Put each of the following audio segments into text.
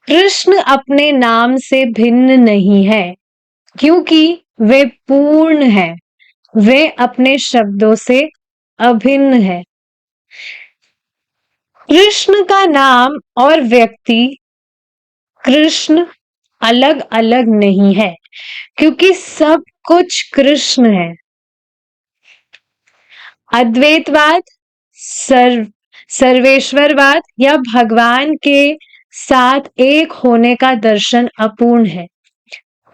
कृष्ण अपने नाम से भिन्न नहीं है, क्योंकि वे पूर्ण है। वे अपने शब्दों से अभिन्न है। कृष्ण का नाम और व्यक्ति कृष्ण अलग अलग नहीं है, क्योंकि सब कुछ कृष्ण है। अद्वैतवाद, सर्व सर्वेश्वरवाद या भगवान के साथ एक होने का दर्शन अपूर्ण है।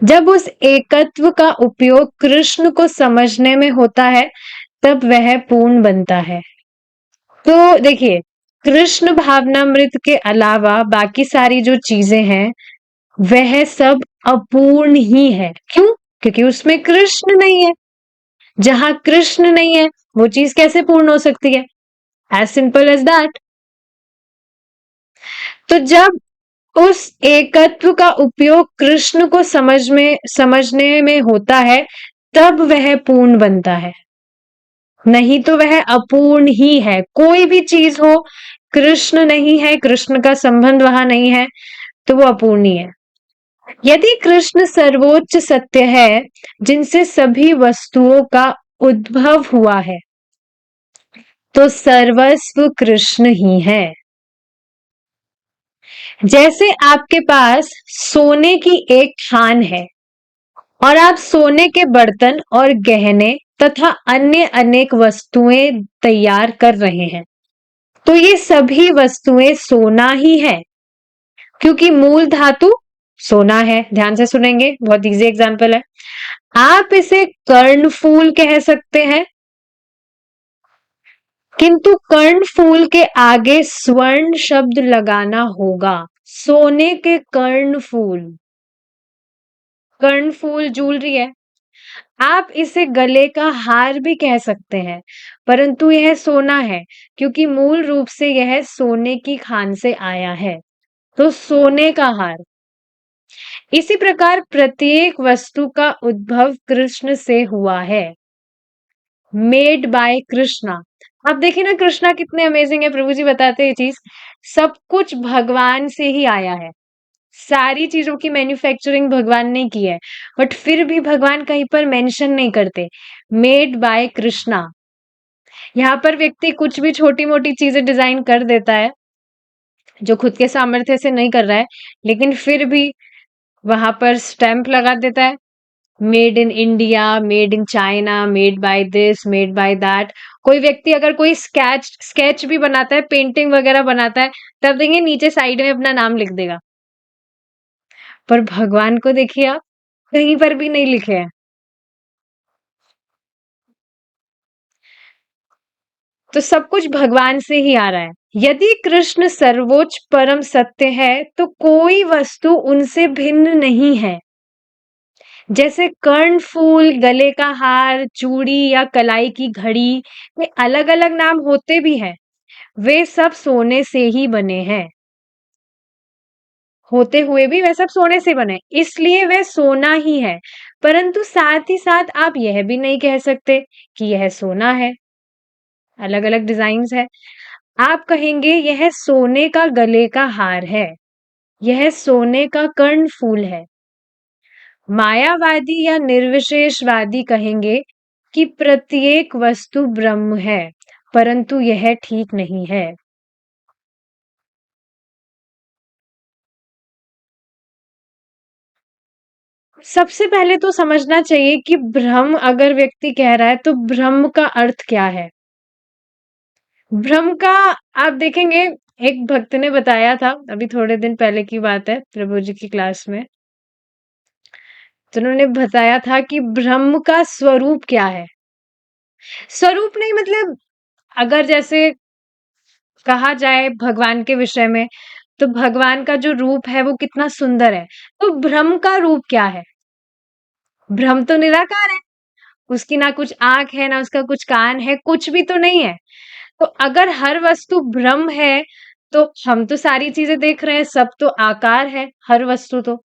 जब उस एकत्व का उपयोग कृष्ण को समझने में होता है, तब वह पूर्ण बनता है। तो देखिए, कृष्ण भावनामृत के अलावा बाकी सारी जो चीजें हैं, वह सब अपूर्ण ही है। क्यों? क्योंकि उसमें कृष्ण नहीं है। जहां कृष्ण नहीं है, वो चीज कैसे पूर्ण हो सकती है? As simple as that. तो जब उस एकत्व का उपयोग कृष्ण को समझने में होता है, तब वह पूर्ण बनता है। नहीं तो वह अपूर्ण ही है। कोई भी चीज हो, कृष्ण नहीं है, कृष्ण का संबंध वहां नहीं है, तो वो अपूर्ण ही है। यदि कृष्ण सर्वोच्च सत्य है, जिनसे सभी वस्तुओं का उद्भव हुआ है, तो सर्वस्व कृष्ण ही है। जैसे आपके पास सोने की एक खान है और आप सोने के बर्तन और गहने तथा अन्य अनेक वस्तुएं तैयार कर रहे हैं, तो ये सभी वस्तुएं सोना ही है, क्योंकि मूल धातु सोना है। ध्यान से सुनेंगे, बहुत इजी एग्जांपल है। आप इसे कर्णफूल कह सकते हैं, किंतु कर्णफूल के आगे स्वर्ण शब्द लगाना होगा। सोने के कर्णफूल, कर्णफूल ज्वेलरी है। आप इसे गले का हार भी कह सकते हैं, परंतु यह सोना है, क्योंकि मूल रूप से यह सोने की खान से आया है, तो सोने का हार। इसी प्रकार प्रत्येक वस्तु का उद्भव कृष्ण से हुआ है। Made by Krishna. आप देखिए ना, कृष्णा कितने अमेजिंग है। प्रभु जी बताते हैं ये चीज, सब कुछ भगवान से ही आया है। सारी चीजों की मैन्युफैक्चरिंग भगवान ने की है, बट फिर भी भगवान कहीं पर मेंशन नहीं करते मेड बाय कृष्णा। यहाँ पर व्यक्ति कुछ भी छोटी मोटी चीजें डिजाइन कर देता है, जो खुद के सामर्थ्य से नहीं कर रहा है, लेकिन फिर भी वहां पर स्टैंप लगा देता है, made in India, made in China, made by this, made by that. कोई व्यक्ति अगर कोई स्केच भी बनाता है, पेंटिंग वगैरह बनाता है, तब देंगे नीचे साइड में अपना नाम लिख देगा। पर भगवान को देखिए आप, कहीं पर भी नहीं लिखे हैं। तो सब कुछ भगवान से ही आ रहा है। यदि कृष्ण सर्वोच्च परम सत्य है, तो कोई वस्तु उनसे भिन्न नहीं है। जैसे कर्णफूल, गले का हार, चूड़ी या कलाई की घड़ी, ये अलग अलग नाम होते भी हैं, वे सब सोने से ही बने हैं। होते हुए भी वे सब सोने से बने, इसलिए वह सोना ही है। परंतु साथ ही साथ आप यह भी नहीं कह सकते कि यह सोना है। अलग अलग डिजाइन है। आप कहेंगे यह सोने का गले का हार है, यह सोने का कर्णफूल है। मायावादी या निर्विशेषवादी कहेंगे कि प्रत्येक वस्तु ब्रह्म है, परंतु यह ठीक नहीं है। सबसे पहले तो समझना चाहिए कि ब्रह्म अगर व्यक्ति कह रहा है, तो ब्रह्म का अर्थ क्या है। ब्रह्म का आप देखेंगे, एक भक्त ने बताया था, अभी थोड़े दिन पहले की बात है, प्रभु जी की क्लास में, तो उन्होंने बताया था कि ब्रह्म का स्वरूप क्या है। स्वरूप नहीं मतलब, अगर जैसे कहा जाए भगवान के विषय में, तो भगवान का जो रूप है वो कितना सुंदर है। तो ब्रह्म का रूप क्या है? ब्रह्म तो निराकार है, उसकी ना कुछ आंख है, ना उसका कुछ कान है, कुछ भी तो नहीं है। तो अगर हर वस्तु ब्रह्म है, तो हम तो सारी चीजें देख रहे हैं, सब तो आकार है, हर वस्तु तो।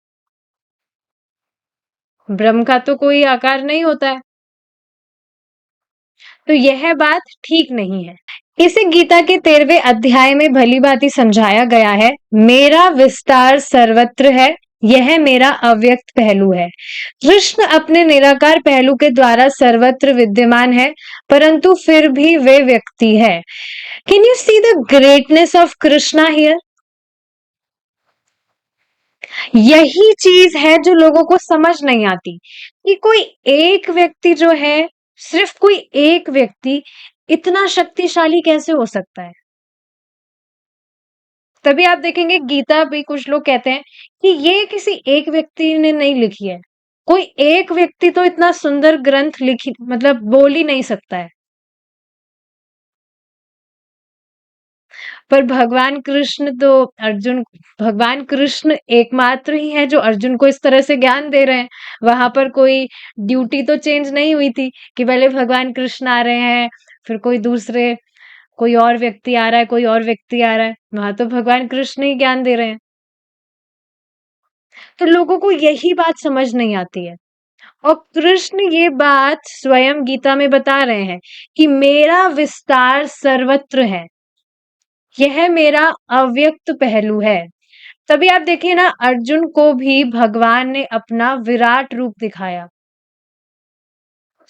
ब्रह्म का तो कोई आकार नहीं होता है, तो यह बात ठीक नहीं है। इसे गीता के 13वें अध्याय में भली-भांति समझाया गया है। मेरा विस्तार सर्वत्र है, यह मेरा अव्यक्त पहलू है। कृष्ण अपने निराकार पहलू के द्वारा सर्वत्र विद्यमान है, परंतु फिर भी वे व्यक्ति है। Can you see the greatness of Krishna here? यही चीज है जो लोगों को समझ नहीं आती कि कोई एक व्यक्ति जो है, सिर्फ कोई एक व्यक्ति इतना शक्तिशाली कैसे हो सकता है। तभी आप देखेंगे गीता भी कुछ लोग कहते हैं कि ये किसी एक व्यक्ति ने नहीं लिखी है। कोई एक व्यक्ति तो इतना सुंदर ग्रंथ लिखी मतलब बोल ही नहीं सकता है। पर भगवान कृष्ण एकमात्र ही है जो अर्जुन को इस तरह से ज्ञान दे रहे हैं। वहां पर कोई ड्यूटी तो चेंज नहीं हुई थी कि पहले भगवान कृष्ण आ रहे हैं, फिर कोई और व्यक्ति आ रहा है, कोई और व्यक्ति आ रहा है। वहां तो भगवान कृष्ण ही ज्ञान दे रहे हैं। तो लोगों को यही बात समझ नहीं आती है। और कृष्ण ये बात स्वयं गीता में बता रहे हैं कि मेरा विस्तार सर्वत्र है, यह मेरा अव्यक्त पहलू है। तभी आप देखिए ना, अर्जुन को भी भगवान ने अपना विराट रूप दिखाया।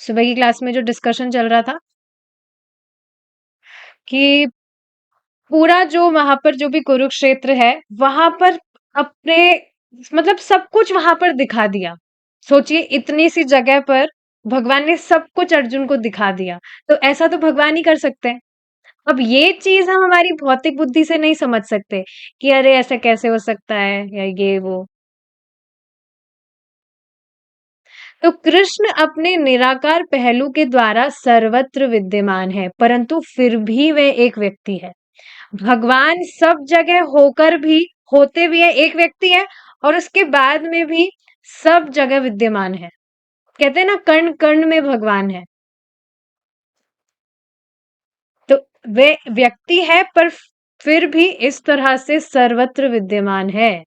सुबह की क्लास में जो डिस्कशन चल रहा था कि पूरा जो वहां पर जो भी कुरुक्षेत्र है, वहां पर अपने मतलब सब कुछ वहां पर दिखा दिया। सोचिए, इतनी सी जगह पर भगवान ने सब कुछ अर्जुन को दिखा दिया। तो ऐसा तो भगवान ही कर सकते हैं। अब ये चीज हम हमारी भौतिक बुद्धि से नहीं समझ सकते कि अरे ऐसा कैसे हो सकता है या ये वो। तो कृष्ण अपने निराकार पहलू के द्वारा सर्वत्र विद्यमान है, परंतु फिर भी वे एक व्यक्ति है। भगवान सब जगह होते भी है एक व्यक्ति है, और उसके बाद में भी सब जगह विद्यमान है। कहते हैं ना, कण कण में भगवान है। तो वे व्यक्ति है, पर फिर भी इस तरह से सर्वत्र विद्यमान है।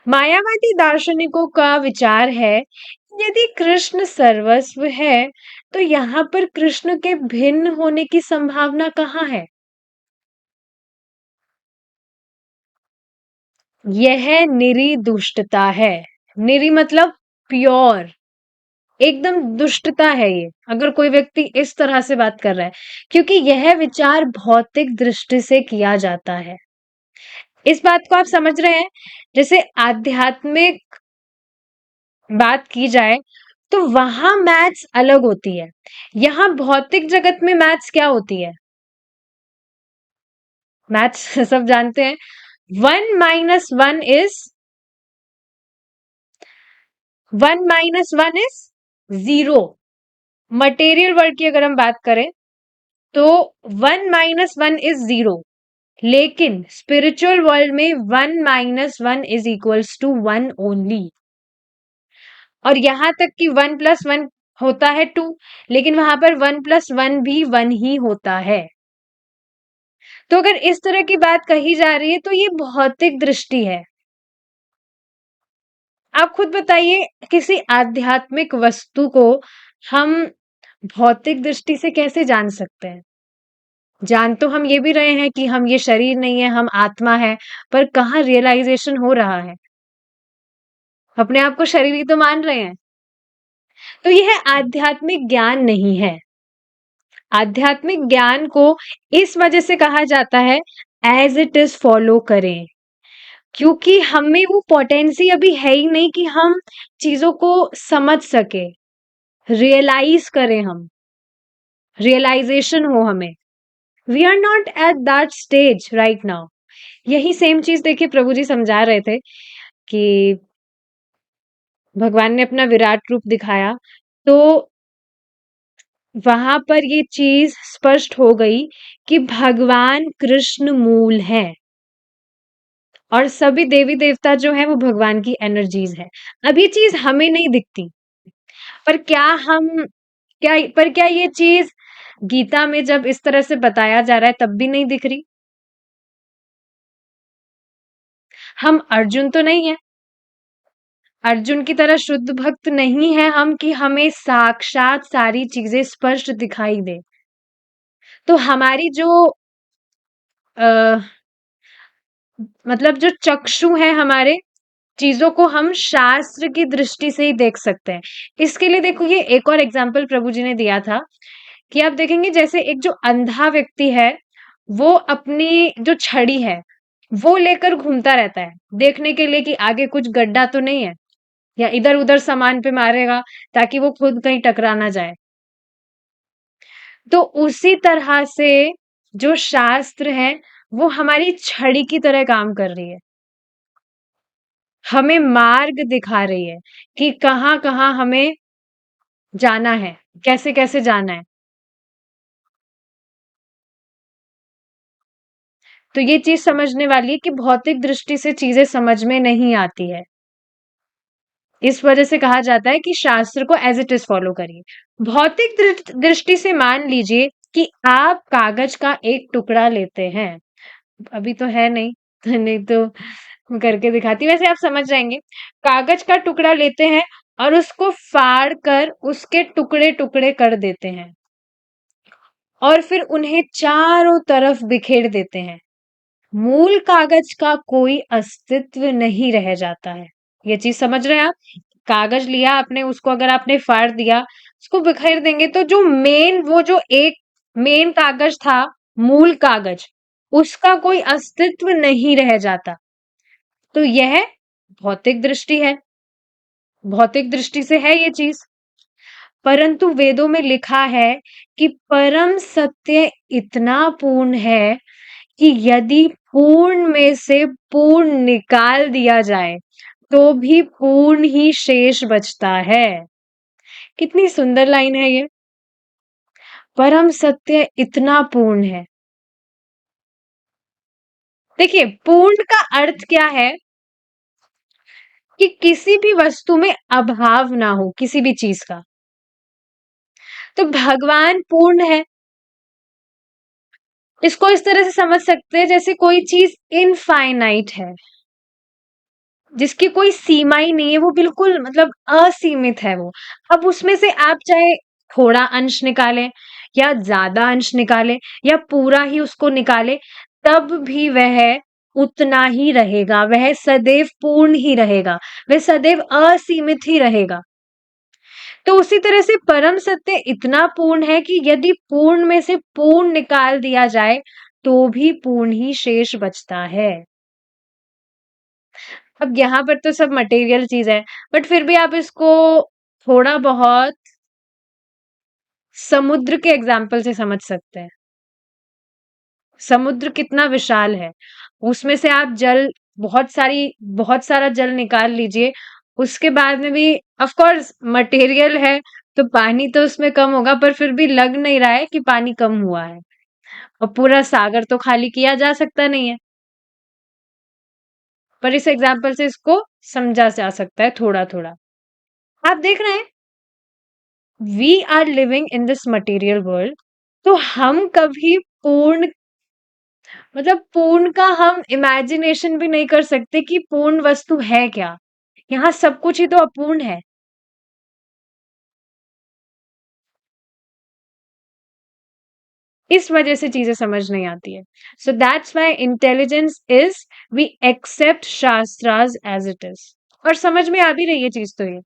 मायावादी दार्शनिकों का विचार है, यदि कृष्ण सर्वस्व है, तो यहाँ पर कृष्ण के भिन्न होने की संभावना कहाँ है। यह निरी दुष्टता है। निरी मतलब प्योर, एकदम दुष्टता है ये, अगर कोई व्यक्ति इस तरह से बात कर रहा है, क्योंकि यह विचार भौतिक दृष्टि से किया जाता है। इस बात को आप समझ रहे हैं। जैसे आध्यात्मिक बात की जाए तो वहां मैथ्स अलग होती है। यहाँ भौतिक जगत में मैथ्स क्या होती है? मैथ्स सब जानते हैं। 1 - 1 इज 0। मटेरियल वर्ल्ड की अगर हम बात करें तो 1 - 1 इज 0, लेकिन स्पिरिचुअल वर्ल्ड में 1 - 1 इज इक्वल्स टू 1 ओनली। और यहां तक कि 1 + 1 होता है 2, लेकिन वहां पर 1 + 1 भी 1 ही होता है। तो अगर इस तरह की बात कही जा रही है तो ये भौतिक दृष्टि है। आप खुद बताइए, किसी आध्यात्मिक वस्तु को हम भौतिक दृष्टि से कैसे जान सकते हैं? जान तो हम ये भी रहे हैं कि हम ये शरीर नहीं है, हम आत्मा है, पर कहाँ रियलाइजेशन हो रहा है? अपने आप को शरीर ही तो मान रहे हैं। तो यह आध्यात्मिक ज्ञान नहीं है। आध्यात्मिक ज्ञान को इस वजह से कहा जाता है एज इट इज फॉलो करें, क्योंकि हमें वो पोटेंसी अभी है ही नहीं कि हम चीजों को समझ सके, रियलाइज करें, हम रियलाइजेशन हो हमें। We are not at that stage right now. यही सेम चीज देखिए, प्रभु जी समझा रहे थे कि भगवान ने अपना विराट रूप दिखाया, तो वहां पर ये चीज स्पष्ट हो गई कि भगवान कृष्ण मूल है, और सभी देवी देवता जो है वो भगवान की एनर्जीज है। अब ये चीज हमें नहीं दिखती, पर क्या ये चीज गीता में जब इस तरह से बताया जा रहा है तब भी नहीं दिख रही? हम अर्जुन तो नहीं है, अर्जुन की तरह शुद्ध भक्त नहीं है हम कि हमें साक्षात सारी चीजें स्पष्ट दिखाई दे। तो हमारी जो मतलब जो चक्षु है हमारे, चीजों को हम शास्त्र की दृष्टि से ही देख सकते हैं। इसके लिए देखो, ये एक और एग्जाम्पल प्रभु जी ने दिया था कि आप देखेंगे जैसे एक जो अंधा व्यक्ति है, वो अपनी जो छड़ी है वो लेकर घूमता रहता है देखने के लिए कि आगे कुछ गड्ढा तो नहीं है, या इधर उधर सामान पे मारेगा ताकि वो खुद कहीं टकरा ना जाए। तो उसी तरह से जो शास्त्र है वो हमारी छड़ी की तरह काम कर रही है, हमें मार्ग दिखा रही है कि कहाँ कहाँ हमें जाना है, कैसे कैसे जाना है। तो ये चीज समझने वाली है कि भौतिक दृष्टि से चीजें समझ में नहीं आती है। इस वजह से कहा जाता है कि शास्त्र को एज इट इज फॉलो करिए। भौतिक दृष्टि से मान लीजिए कि आप कागज का एक टुकड़ा लेते हैं, अभी तो है नहीं नहीं तो मैं करके दिखाती हूँ, वैसे आप समझ जाएंगे। कागज का टुकड़ा लेते हैं और उसको फाड़ कर उसके टुकड़े टुकड़े कर देते हैं और फिर उन्हें चारों तरफ बिखेर देते हैं। मूल कागज का कोई अस्तित्व नहीं रह जाता है। ये चीज समझ रहे हैं आप? कागज लिया आपने, उसको अगर आपने फाड़ दिया, उसको बिखेर देंगे तो जो मेन, वो जो एक मेन कागज था, मूल कागज, उसका कोई अस्तित्व नहीं रह जाता। तो यह भौतिक दृष्टि है, भौतिक दृष्टि से है ये चीज। परंतु वेदों में लिखा है कि परम सत्य इतना पूर्ण है कि यदि पूर्ण में से पूर्ण निकाल दिया जाए तो भी पूर्ण ही शेष बचता है। कितनी सुंदर लाइन है ये। परम सत्य इतना पूर्ण है। देखिए, पूर्ण का अर्थ क्या है? कि किसी भी वस्तु में अभाव ना हो, किसी भी चीज का। तो भगवान पूर्ण है। इसको इस तरह से समझ सकते हैं जैसे कोई चीज इनफाइनाइट है, जिसकी कोई सीमा ही नहीं है, वो बिल्कुल मतलब असीमित है वो। अब उसमें से आप चाहे थोड़ा अंश निकालें या ज्यादा अंश निकालें या पूरा ही उसको निकालें, तब भी वह उतना ही रहेगा, वह सदैव पूर्ण ही रहेगा, वह सदैव असीमित ही रहेगा। तो उसी तरह से परम सत्य इतना पूर्ण है कि यदि पूर्ण में से पूर्ण निकाल दिया जाए तो भी पूर्ण ही शेष बचता है। अब यहाँ पर तो सब मटेरियल चीज है, बट फिर भी आप इसको थोड़ा बहुत समुद्र के एग्जाम्पल से समझ सकते हैं। समुद्र कितना विशाल है, उसमें से आप जल, बहुत सारा जल निकाल लीजिए, उसके बाद में भी ऑफ कोर्स मटेरियल है, तो पानी तो उसमें कम होगा, पर फिर भी लग नहीं रहा है कि पानी कम हुआ है। और पूरा सागर तो खाली किया जा सकता नहीं है। पर इस एग्जाम्पल से इसको समझा जा सकता है थोड़ा थोड़ा। आप देख रहे हैं, we are living in this material world. तो हम कभी पूर्ण, मतलब पूर्ण का हम इमेजिनेशन भी नहीं कर सकते कि पूर्ण वस्तु है क्या। यहाँ सब कुछ ही तो अपूर्ण है। इस वजह से चीजें समझ नहीं आती है। So that's why intelligence is, we accept shastras as it is. और समझ में आ भी रही है चीज तो ये।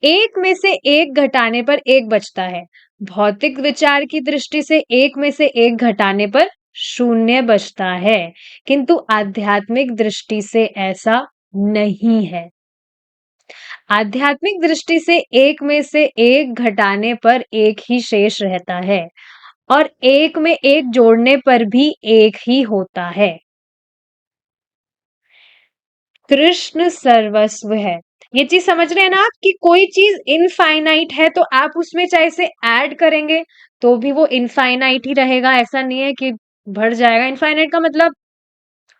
एक में से एक घटाने पर एक बचता है। भौतिक विचार की दृष्टि से एक में से एक घटाने पर शून्य बचता है, किंतु आध्यात्मिक दृष्टि से ऐसा नहीं है। आध्यात्मिक दृष्टि से एक में से एक घटाने पर एक ही शेष रहता है और एक में एक जोड़ने पर भी एक ही होता है। कृष्ण सर्वस्व है। ये चीज समझ रहे हैं ना आप कि कोई चीज इनफाइनाइट है तो आप उसमें चाहे से ऐड करेंगे तो भी वो इनफाइनाइट ही रहेगा, ऐसा नहीं है कि बढ़ जाएगा। इनफाइनाइट का मतलब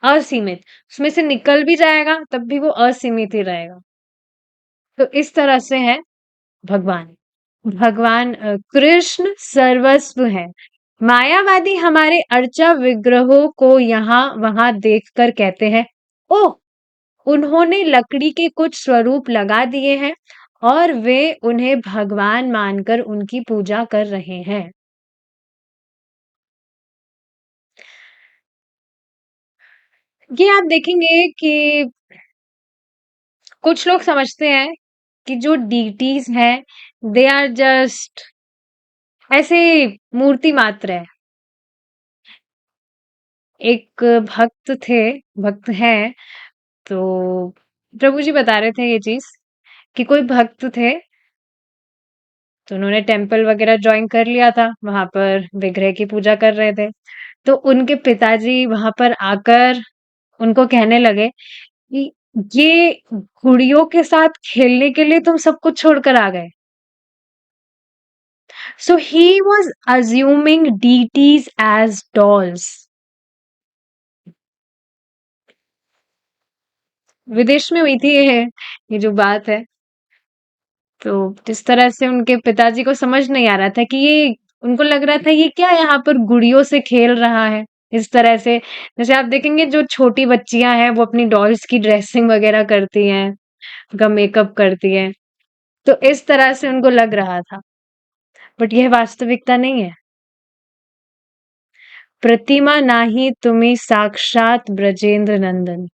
असीमित, उसमें से निकल भी जाएगा तब भी वो असीमित ही रहेगा। तो इस तरह से है भगवान। भगवान कृष्ण सर्वस्व है। मायावादी हमारे अर्चा विग्रहों को यहाँ वहां देखकर कहते हैं, ओह, उन्होंने लकड़ी के कुछ स्वरूप लगा दिए हैं और वे उन्हें भगवान मानकर उनकी पूजा कर रहे हैं। ये आप देखेंगे कि कुछ लोग समझते हैं कि जो डीटीज हैं दे आर जस्ट ऐसे मूर्ति मात्र है। एक भक्त हैं, तो प्रभु जी बता रहे थे ये चीज कि कोई भक्त थे, तो उन्होंने टेम्पल वगैरह ज्वाइन कर लिया था, वहां पर विग्रह की पूजा कर रहे थे। तो उनके पिताजी वहां पर आकर उनको कहने लगे कि ये गुड़ियों के साथ खेलने के लिए तुम सब कुछ छोड़कर आ गए। So he was assuming deities as dolls. विदेश में हुई थी ये जो बात है। तो जिस तरह से उनके पिताजी को समझ नहीं आ रहा था कि ये उनको लग रहा था ये क्या यहाँ पर गुड़ियों से खेल रहा है। इस तरह से जैसे आप देखेंगे जो छोटी बच्चियां हैं वो अपनी डॉल्स की ड्रेसिंग वगैरह करती हैं, उनका मेकअप करती हैं। तो इस तरह से उनको लग रहा था, बट यह वास्तविकता नहीं है। प्रतिमा नाही तुम्ही साक्षात ब्रजेंद्र नंदन।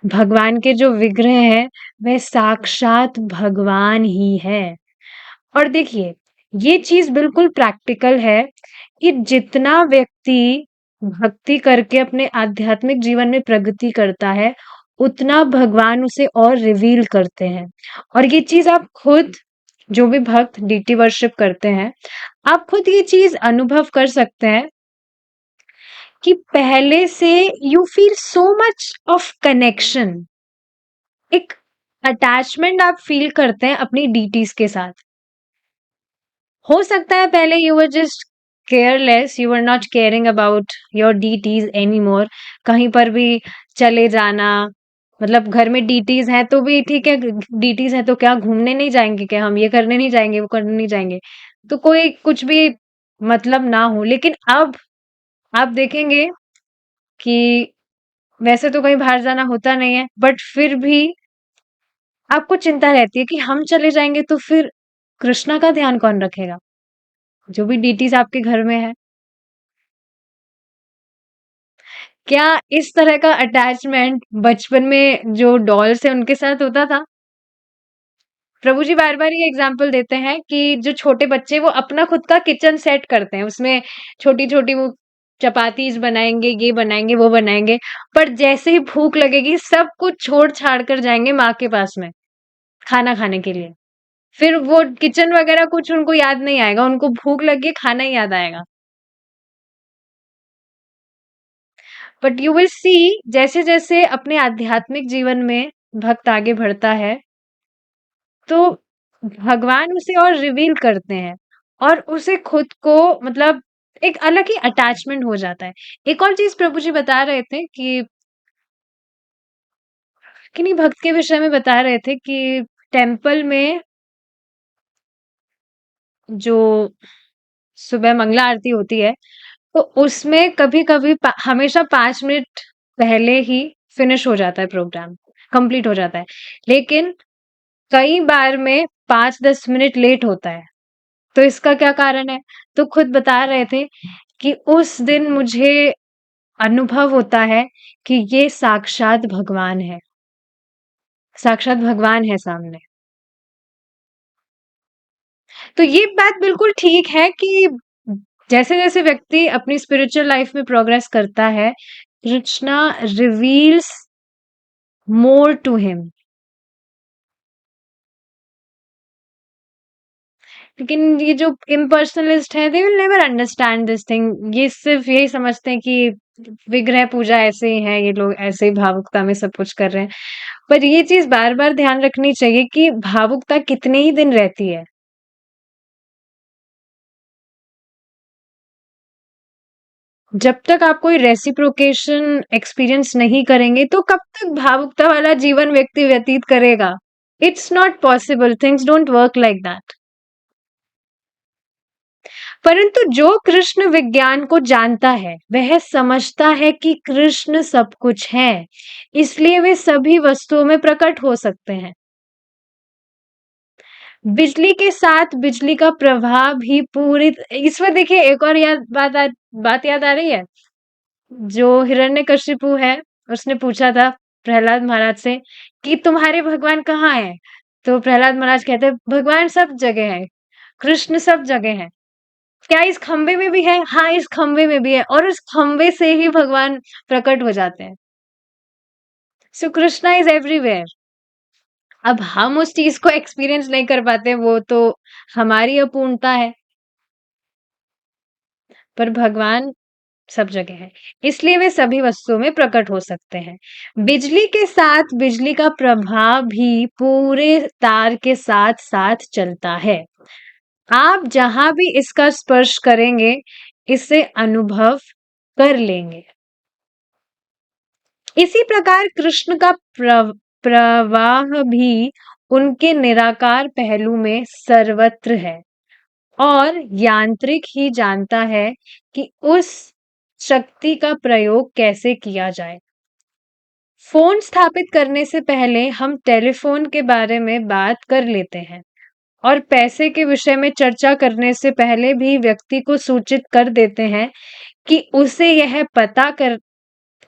भगवान के जो विग्रह हैं वह साक्षात भगवान ही है। और देखिए ये चीज बिल्कुल प्रैक्टिकल है कि जितना व्यक्ति भक्ति करके अपने आध्यात्मिक जीवन में प्रगति करता है उतना भगवान उसे और रिवील करते हैं। और ये चीज आप खुद जो भी भक्त डीटी वर्शिप करते हैं आप खुद ये चीज अनुभव कर सकते हैं कि पहले से you feel so much of connection, एक अटैचमेंट आप फील करते हैं अपनी डीटीज के साथ। हो सकता है पहले you were just careless, you were not caring about your deities any more. कहीं पर भी चले जाना, मतलब घर में डीटीज हैं तो भी ठीक है, डीटीज हैं तो क्या घूमने नहीं जाएंगे, क्या हम ये करने नहीं जाएंगे वो करने नहीं जाएंगे, तो कोई कुछ भी मतलब ना हो। लेकिन अब आप देखेंगे कि वैसे तो कहीं बाहर जाना होता नहीं है, बट फिर भी आपको चिंता रहती है कि हम चले जाएंगे तो फिर कृष्णा का ध्यान कौन रखेगा, जो भी डीटीज आपके घर में है। क्या इस तरह का अटैचमेंट बचपन में जो डॉल्स है उनके साथ होता था? प्रभु जी बार बार ये एग्जाम्पल देते हैं कि जो छोटे बच्चे वो अपना खुद का किचन सेट करते हैं, उसमें छोटी छोटी वो चपातीज बनाएंगे, ये बनाएंगे वो बनाएंगे, पर जैसे ही भूख लगेगी सब कुछ छोड़ छाड़ कर जाएंगे माँ के पास में खाना खाने के लिए। फिर वो किचन वगैरह कुछ उनको याद नहीं आएगा, उनको भूख लगी खाना ही याद आएगा। बट यू विल सी जैसे जैसे अपने आध्यात्मिक जीवन में भक्त आगे बढ़ता है तो भगवान उसे और रिवील करते हैं और उसे खुद को मतलब एक अलग ही अटैचमेंट हो जाता है। एक और चीज प्रभु जी बता रहे थे कि किन्हीं भक्त के विषय में बता रहे थे कि टेम्पल में जो सुबह मंगला आरती होती है तो उसमें कभी कभी हमेशा 5 मिनट पहले ही फिनिश हो जाता है, प्रोग्राम कंप्लीट हो जाता है। लेकिन कई बार में 5-10 मिनट लेट होता है। तो इसका क्या कारण है? तो खुद बता रहे थे कि उस दिन मुझे अनुभव होता है कि ये साक्षात भगवान है, साक्षात भगवान है सामने। तो ये बात बिल्कुल ठीक है कि जैसे जैसे व्यक्ति अपनी स्पिरिचुअल लाइफ में प्रोग्रेस करता है Krishna reveals more to him. लेकिन ये जो इम्पर्सनलिस्ट है they will never understand this thing, ये सिर्फ यही समझते हैं कि विग्रह पूजा ऐसे ही है, ये लोग ऐसे ही भावुकता में सब कुछ कर रहे हैं। पर ये चीज बार बार ध्यान रखनी चाहिए कि भावुकता कितने ही दिन रहती है। जब तक आप कोई रेसिप्रोकेशन एक्सपीरियंस नहीं करेंगे तो कब तक भावुकता वाला जीवन व्यक्ति व्यतीत करेगा? It's not possible, things don't work like that. परंतु जो कृष्ण विज्ञान को जानता है वह समझता है कि कृष्ण सब कुछ है, इसलिए वे सभी वस्तुओं में प्रकट हो सकते हैं। बिजली के साथ बिजली का प्रवाह भी पूरी इस पर देखिए एक और बात याद आ रही है जो हिरण्यकशिपु है, उसने पूछा था प्रहलाद महाराज से कि तुम्हारे भगवान कहाँ हैं? तो प्रहलाद महाराज कहते हैं भगवान सब जगह है, कृष्ण सब जगह है। क्या इस खंबे में भी है? हाँ, इस खंबे में भी है और उस खंबे से ही भगवान प्रकट हो जाते हैं। सो कृष्णा इज एवरीवेयर। अब हम उस चीज को एक्सपीरियंस नहीं कर पाते, वो तो हमारी अपूर्णता है, पर भगवान सब जगह है, इसलिए वे सभी वस्तुओं में प्रकट हो सकते हैं। बिजली के साथ बिजली का प्रवाह भी पूरे तार के साथ साथ चलता है। आप जहां भी इसका स्पर्श करेंगे, इसे अनुभव कर लेंगे। इसी प्रकार कृष्ण का प्रवाह भी उनके निराकार पहलू में सर्वत्र है और यांत्रिक ही जानता है कि उस शक्ति का प्रयोग कैसे किया जाए। फोन स्थापित करने से पहले हम टेलीफोन के बारे में बात कर लेते हैं और पैसे के विषय में चर्चा करने से पहले भी व्यक्ति को सूचित कर देते हैं कि उसे यह पता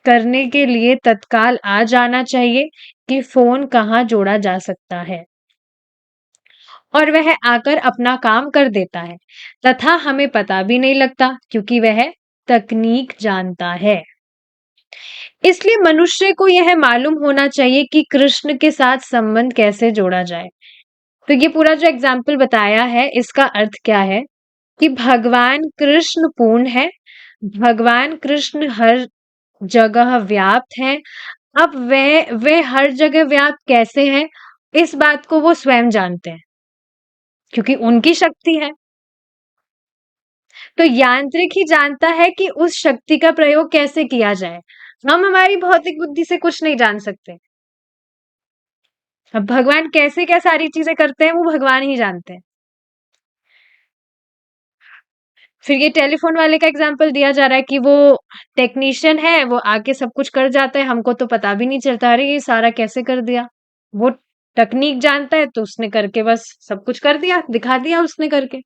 करने के लिए तत्काल आ जाना चाहिए कि फोन कहाँ जोड़ा जा सकता है, और वह आकर अपना काम कर देता है तथा हमें पता भी नहीं लगता क्योंकि वह तकनीक जानता है। इसलिए मनुष्य को यह मालूम होना चाहिए कि कृष्ण के साथ संबंध कैसे जोड़ा जाए। तो ये पूरा जो एग्जाम्पल बताया है, इसका अर्थ क्या है कि भगवान कृष्ण पूर्ण है, भगवान कृष्ण हर जगह व्याप्त है। अब वे हर जगह व्याप्त कैसे हैं, इस बात को वो स्वयं जानते हैं क्योंकि उनकी शक्ति है। तो यांत्रिक ही जानता है कि उस शक्ति का प्रयोग कैसे किया जाए। हम हमारी भौतिक बुद्धि से कुछ नहीं जान सकते। अब भगवान कैसे क्या सारी चीजें करते हैं, वो भगवान ही जानते हैं। फिर ये टेलीफोन वाले का एग्जाम्पल दिया जा रहा है कि वो टेक्नीशियन है, वो आके सब कुछ कर जाता है, हमको तो पता भी नहीं चलता, अरे ये सारा कैसे कर दिया। वो तकनीक जानता है तो उसने करके बस सब कुछ कर दिया, दिखा दिया उसने करके।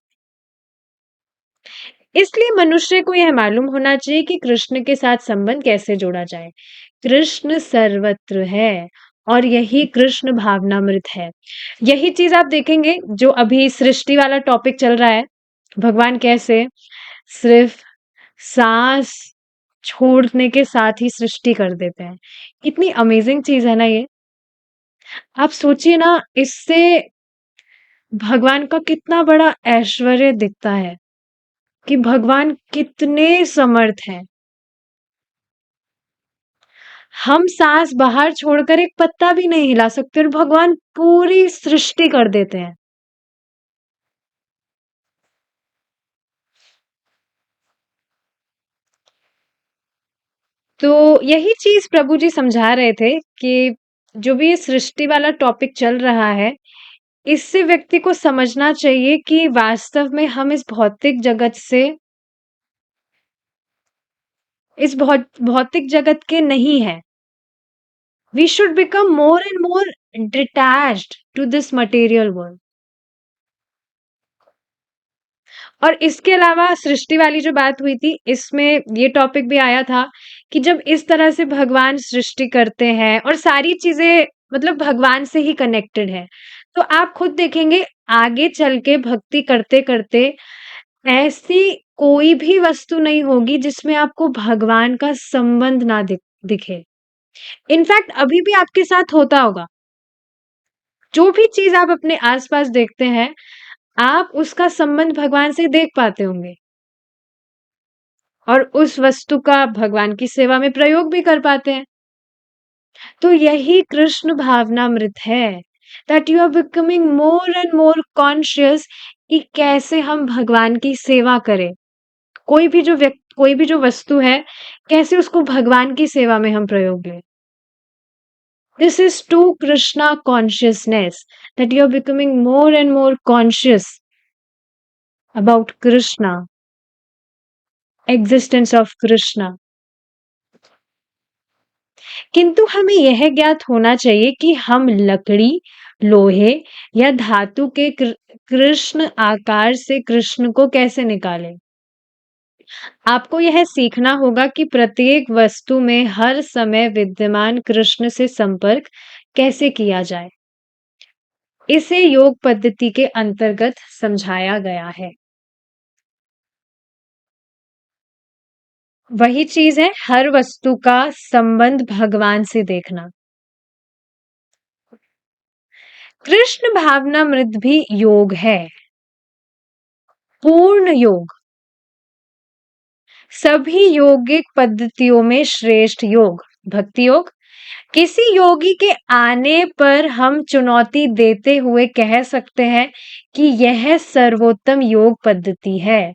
इसलिए मनुष्य को यह मालूम होना चाहिए कि कृष्ण के साथ संबंध कैसे जोड़ा जाए। कृष्ण सर्वत्र है और यही कृष्ण भावनामृत है। यही चीज आप देखेंगे जो अभी सृष्टि वाला टॉपिक चल रहा है, भगवान कैसे सिर्फ सांस छोड़ने के साथ ही सृष्टि कर देते हैं। कितनी अमेजिंग चीज है ना ये। आप सोचिए ना, इससे भगवान का कितना बड़ा ऐश्वर्य दिखता है कि भगवान कितने समर्थ हैं। हम सांस बाहर छोड़कर एक पत्ता भी नहीं हिला सकते और भगवान पूरी सृष्टि कर देते हैं। तो यही चीज प्रभु जी समझा रहे थे कि जो भी ये सृष्टि वाला टॉपिक चल रहा है, इससे व्यक्ति को समझना चाहिए कि वास्तव में हम इस भौतिक जगत से, इस भौतिक जगत के नहीं है। We should become more and more detached to this material world. और इसके अलावा सृष्टि वाली जो बात हुई थी, इसमें ये टॉपिक भी आया था कि जब इस तरह से भगवान सृष्टि करते हैं और सारी चीजें मतलब भगवान से ही कनेक्टेड है, तो आप खुद देखेंगे आगे चल के भक्ति करते करते ऐसी कोई भी वस्तु नहीं होगी जिसमें आपको भगवान का संबंध ना दिखे। इनफैक्ट अभी भी आपके साथ होता होगा। जो भी चीज आप अपने आसपास देखते हैं, आप उसका संबंध भगवान से देख पाते होंगे और उस वस्तु का भगवान की सेवा में प्रयोग भी कर पाते हैं। तो यही कृष्ण भावनामृत है, that you are becoming more and more conscious कि कैसे हम भगवान की सेवा करें। कोई भी जो वस्तु है, कैसे उसको भगवान की सेवा में हम प्रयोग लें। This is true Krishna consciousness, that you are becoming more and more conscious about Krishna, existence of Krishna. किंतु हमें यह ज्ञात होना चाहिए कि हम लकड़ी, लोहे या धातु के कृष्ण आकार से कृष्ण को कैसे निकालें। आपको यह सीखना होगा कि प्रत्येक वस्तु में हर समय विद्यमान कृष्ण से संपर्क कैसे किया जाए। इसे योग पद्धति के अंतर्गत समझाया गया है। वही चीज है हर वस्तु का संबंध भगवान से देखना। कृष्ण भावनामृत भी योग है, पूर्ण योग। सभी योगिक पद्धतियों में श्रेष्ठ योग भक्ति योग। किसी योगी के आने पर हम चुनौती देते हुए कह सकते हैं कि यह सर्वोत्तम योग पद्धति है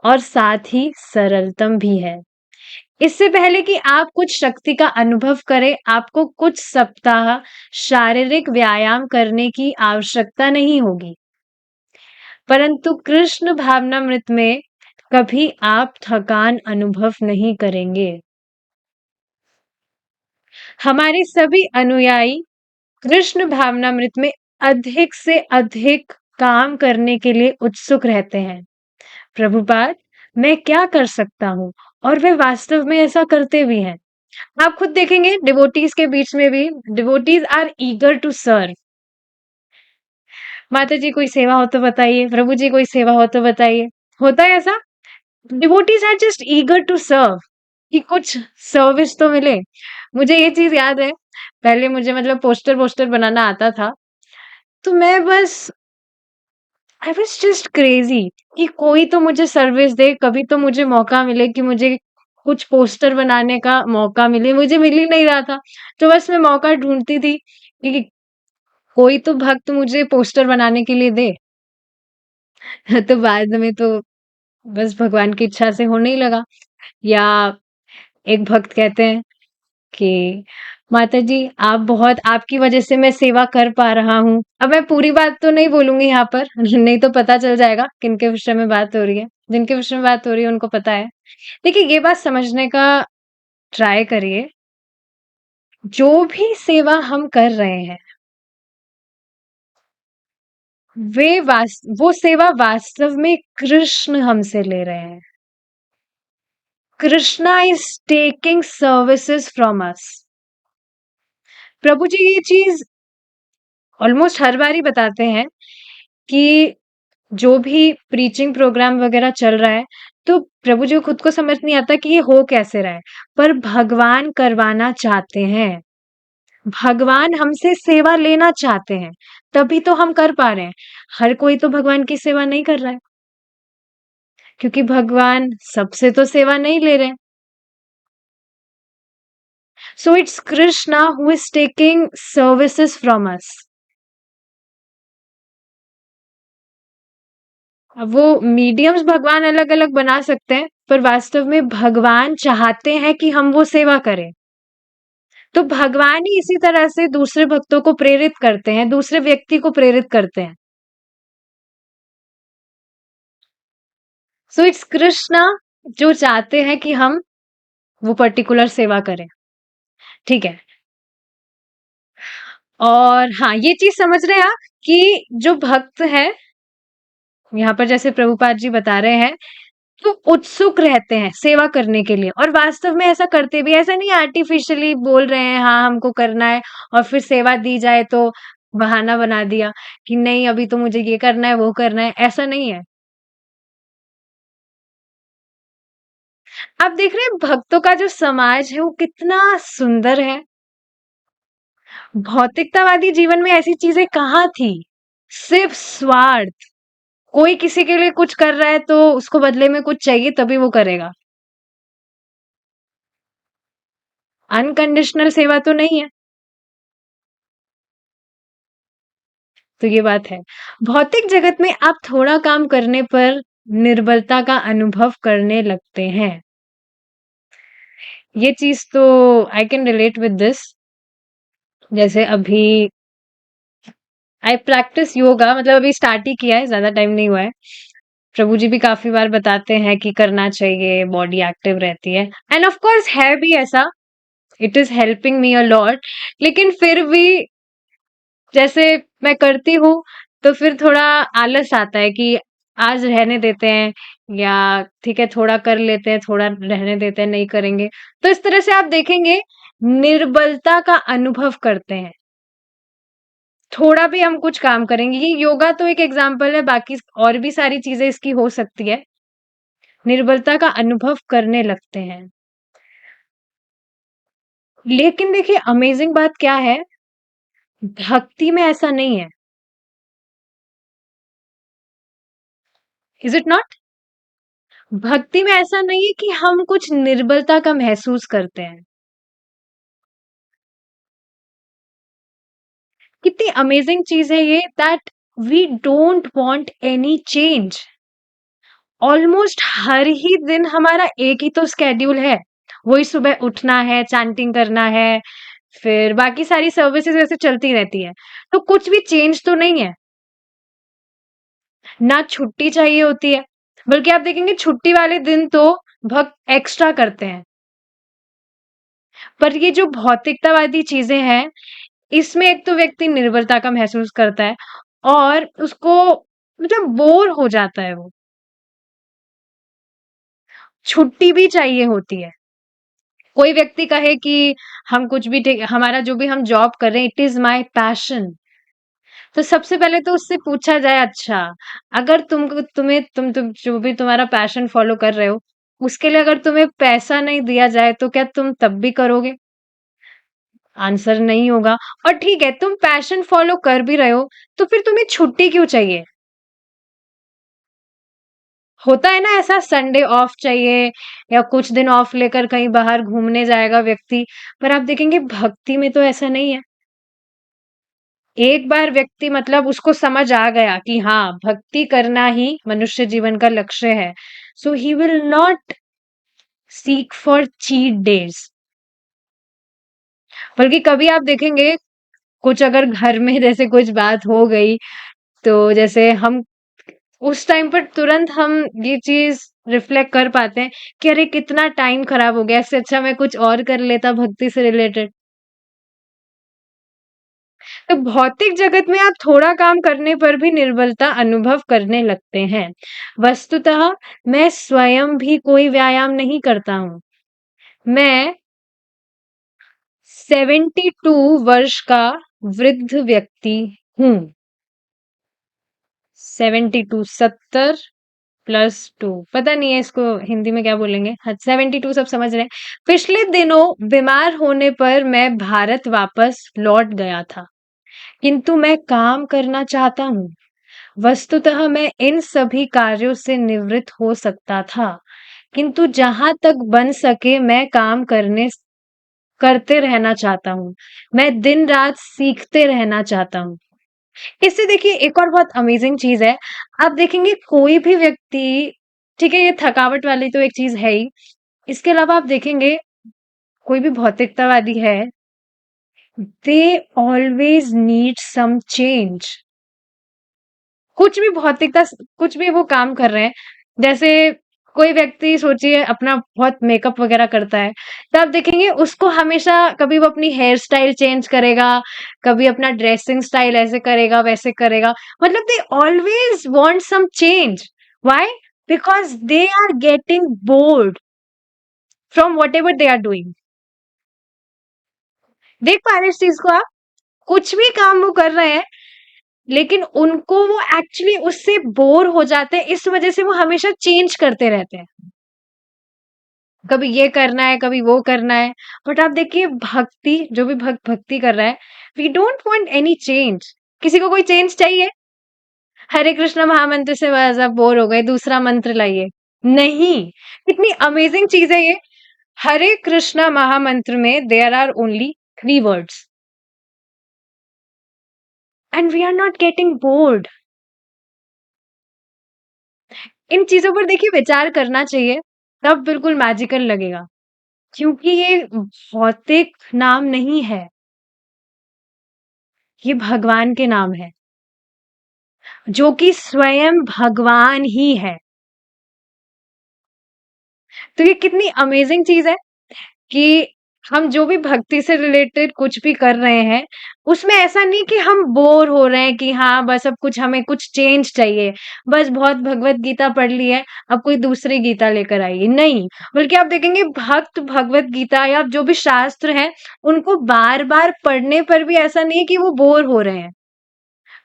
और साथ ही सरलतम भी है। इससे पहले कि आप कुछ शक्ति का अनुभव करें, आपको कुछ सप्ताह शारीरिक व्यायाम करने की आवश्यकता नहीं होगी। परंतु कृष्ण भावनामृत में कभी आप थकान अनुभव नहीं करेंगे। हमारे सभी अनुयायी कृष्ण भावनामृत में अधिक से अधिक काम करने के लिए उत्सुक रहते हैं। प्रभुपाद, मैं क्या कर सकता हूँ? और वे वास्तव में ऐसा करते भी हैं। आप खुद देखेंगे डिवोटीज के बीच में भी devotees are eager to serve. माता जी कोई सेवा हो तो बताइए, प्रभु जी कोई सेवा हो तो बताइए। होता है ऐसा? Devotees are just eager to serve कि कुछ सर्विस तो मिले। मुझे ये चीज याद है, पहले मुझे मतलब पोस्टर वोस्टर बनाना आता था, तो मैं बस आई वाज जस्ट क्रेजी कि कोई तो मुझे सर्विस दे, कभी तो मुझे मौका मिले कि मुझे कुछ पोस्टर बनाने का मौका मिले। मुझे मिल ही नहीं रहा था, तो बस मैं मौका ढूंढती थी कि कोई तो भक्त मुझे पोस्टर बनाने के लिए दे। तो बाद में तो बस भगवान की इच्छा से होने ही लगा। या एक भक्त कहते हैं कि माता जी आप बहुत आपकी वजह से मैं सेवा कर पा रहा हूँ। अब मैं पूरी बात तो नहीं बोलूंगी यहाँ पर नहीं तो पता चल जाएगा किनके विषय में बात हो रही है। जिनके विषय में बात हो रही है उनको पता है। देखिए ये बात समझने का ट्राई करिए, जो भी सेवा हम कर रहे हैं वो सेवा वास्तव में कृष्ण हमसे ले रहे हैं। Krishna is taking services from us. प्रभु जी ये चीज ऑलमोस्ट हर बार ही बताते हैं कि जो भी प्रीचिंग प्रोग्राम वगैरह चल रहा है, तो प्रभु जी को खुद को समझ नहीं आता कि ये हो कैसे रहा है, पर भगवान करवाना चाहते हैं। भगवान हमसे सेवा लेना चाहते हैं, तभी तो हम कर पा रहे हैं। हर कोई तो भगवान की सेवा नहीं कर रहा है, क्योंकि भगवान सबसे तो सेवा नहीं ले रहे हैं। So it's Krishna who is taking services from us. अब वो मीडियम्स भगवान अलग अलग बना सकते हैं, पर वास्तव में भगवान चाहते हैं कि हम वो सेवा करें। तो भगवान ही इसी तरह से दूसरे भक्तों को प्रेरित करते हैं, दूसरे व्यक्ति को प्रेरित करते हैं। सो इट्स कृष्णा जो चाहते हैं कि हम वो पर्टिकुलर सेवा करें। ठीक है। और हाँ ये चीज समझ रहे हैं आप कि जो भक्त है यहाँ पर जैसे प्रभुपाद जी बता रहे हैं, तो उत्सुक रहते हैं सेवा करने के लिए और वास्तव में ऐसा करते भी। ऐसा नहीं आर्टिफिशियली बोल रहे हैं हाँ हमको करना है और फिर सेवा दी जाए तो बहाना बना दिया कि नहीं अभी तो मुझे ये करना है वो करना है, ऐसा नहीं है। आप देख रहे हैं भक्तों का जो समाज है वो कितना सुंदर है। भौतिकतावादी जीवन में ऐसी चीजें कहाँ थी? सिर्फ स्वार्थ। कोई किसी के लिए कुछ कर रहा है तो उसको बदले में कुछ चाहिए तभी वो करेगा। अनकंडीशनल सेवा तो नहीं है। तो ये बात है। भौतिक जगत में आप थोड़ा काम करने पर निर्बलता का अनुभव करने लगते हैं। ये चीज तो I can relate with this. जैसे अभी आई प्रैक्टिस योगा, मतलब अभी स्टार्ट ही किया है, ज्यादा टाइम नहीं हुआ है। प्रभु जी भी काफी बार बताते हैं कि करना चाहिए, बॉडी एक्टिव रहती है, एंड ऑफ कोर्स है भी ऐसा। It is helping me a lot. लेकिन फिर भी जैसे मैं करती हूँ तो फिर थोड़ा आलस आता है कि आज रहने देते हैं या ठीक है थोड़ा कर लेते हैं, थोड़ा रहने देते हैं, नहीं करेंगे। तो इस तरह से आप देखेंगे निर्बलता का अनुभव करते हैं। थोड़ा भी हम कुछ काम करेंगे, ये योगा तो एक एग्जाम्पल है, बाकी और भी सारी चीजें इसकी हो सकती है। निर्बलता का अनुभव करने लगते हैं। लेकिन देखिए अमेजिंग बात क्या है, भक्ति में ऐसा नहीं है। Is it not? भक्ति में ऐसा नहीं है कि हम कुछ निर्बलता का महसूस करते हैं। कितनी अमेजिंग चीज है ये, that we don't want any change. Almost हर ही दिन हमारा एक ही तो स्केड्यूल है, वही सुबह उठना है, चैंटिंग करना है, फिर बाकी सारी सर्विसेज वैसे चलती रहती है। तो कुछ भी चेंज तो नहीं है। ना छुट्टी चाहिए होती है, बल्कि आप देखेंगे छुट्टी वाले दिन तो भक्त एक्स्ट्रा करते हैं। पर ये जो भौतिकतावादी चीजें हैं, इसमें एक तो व्यक्ति निर्भरता का महसूस करता है और उसको मतलब बोर हो जाता है वो। छुट्टी भी चाहिए होती है। कोई व्यक्ति कहे कि हम कुछ भी हमारा जो भी हम जॉब कर रहे हैं इट इज माय पैशन, तो सबसे पहले तो उससे पूछा जाए अच्छा, अगर तुम जो भी तुम्हारा पैशन फॉलो कर रहे हो, उसके लिए अगर तुम्हें पैसा नहीं दिया जाए तो क्या तुम तब भी करोगे? आंसर नहीं होगा। और ठीक है तुम पैशन फॉलो कर भी रहे हो, तो फिर तुम्हें छुट्टी क्यों चाहिए? होता है ना ऐसा, संडे ऑफ चाहिए या कुछ दिन ऑफ लेकर कहीं बाहर घूमने जाएगा व्यक्ति। पर आप देखेंगे भक्ति में तो ऐसा नहीं है। एक बार व्यक्ति मतलब उसको समझ आ गया कि हाँ भक्ति करना ही मनुष्य जीवन का लक्ष्य है, so he will not seek for cheat days. बल्कि कभी आप देखेंगे कुछ अगर घर में जैसे कुछ बात हो गई, तो जैसे हम उस टाइम पर तुरंत हम ये चीज रिफ्लेक्ट कर पाते हैं कि अरे कितना टाइम खराब हो गया, इससे अच्छा मैं कुछ और कर लेता भक्ति से रिलेटेड। तो भौतिक जगत में आप थोड़ा काम करने पर भी निर्बलता अनुभव करने लगते हैं। वस्तुतः मैं स्वयं भी कोई व्यायाम नहीं करता हूं। मैं 72 वर्ष का वृद्ध व्यक्ति हूं। 72, 70 प्लस 2, पता नहीं है इसको हिंदी में क्या बोलेंगे। हाँ 72 सब समझ रहे हैं। पिछले दिनों बीमार होने पर मैं भारत वापस लौट गया था, किंतु मैं काम करना चाहता हूँ। वस्तुतः मैं इन सभी कार्यों से निवृत्त हो सकता था, किंतु जहां तक बन सके मैं काम करते रहना चाहता हूँ। मैं दिन रात सीखते रहना चाहता हूँ। इससे देखिए एक और बहुत अमेजिंग चीज है, आप देखेंगे कोई भी व्यक्ति, ठीक है ये थकावट वाली तो एक चीज है ही, इसके अलावा आप देखेंगे कोई भी भौतिकतावादी है, they always need some change. कुछ भी भौतिकता, कुछ भी वो काम कर रहे हैं, जैसे कोई व्यक्ति सोचिए अपना बहुत मेकअप वगैरह करता है, तो आप देखेंगे उसको हमेशा कभी वो अपनी हेयर स्टाइल चेंज करेगा, कभी अपना ड्रेसिंग स्टाइल ऐसे करेगा वैसे करेगा। मतलब they always want some change. Why? Because they are getting bored from whatever they are doing. देख पा रहे हैं इस चीज को आप? कुछ भी काम वो कर रहे हैं, लेकिन उनको वो एक्चुअली उससे बोर हो जाते हैं, इस वजह से वो हमेशा चेंज करते रहते हैं। कभी ये करना है, कभी वो करना है। बट आप देखिए भक्ति, जो भी भक्त भक्ति कर रहा है, we don't want any change. किसी को कोई चेंज चाहिए? हरे कृष्ण महामंत्र से बस आप बोर हो गए, दूसरा मंत्र लाइए। नहीं। कितनी अमेजिंग चीज है ये। हरे कृष्ण महामंत्र में there are only 3 words and we are not getting bored. इन चीजों पर देखिए विचार करना चाहिए, तब बिल्कुल मैजिकल लगेगा। क्योंकि ये भौतिक नाम नहीं है, ये भगवान के नाम है, जो कि स्वयं भगवान ही है। तो ये कितनी अमेजिंग चीज है कि हम जो भी भक्ति से रिलेटेड कुछ भी कर रहे हैं, उसमें ऐसा नहीं कि हम बोर हो रहे हैं कि हाँ, बस अब कुछ हमें कुछ चेंज चाहिए। बस बहुत भगवत गीता पढ़ ली है, अब कोई दूसरी गीता लेकर आइए, नहीं। बल्कि आप देखेंगे भक्त भगवत गीता या जो भी शास्त्र हैं, उनको बार-बार पढ़ने पर भी ऐसा नहीं है कि वो बोर हो रहे हैं।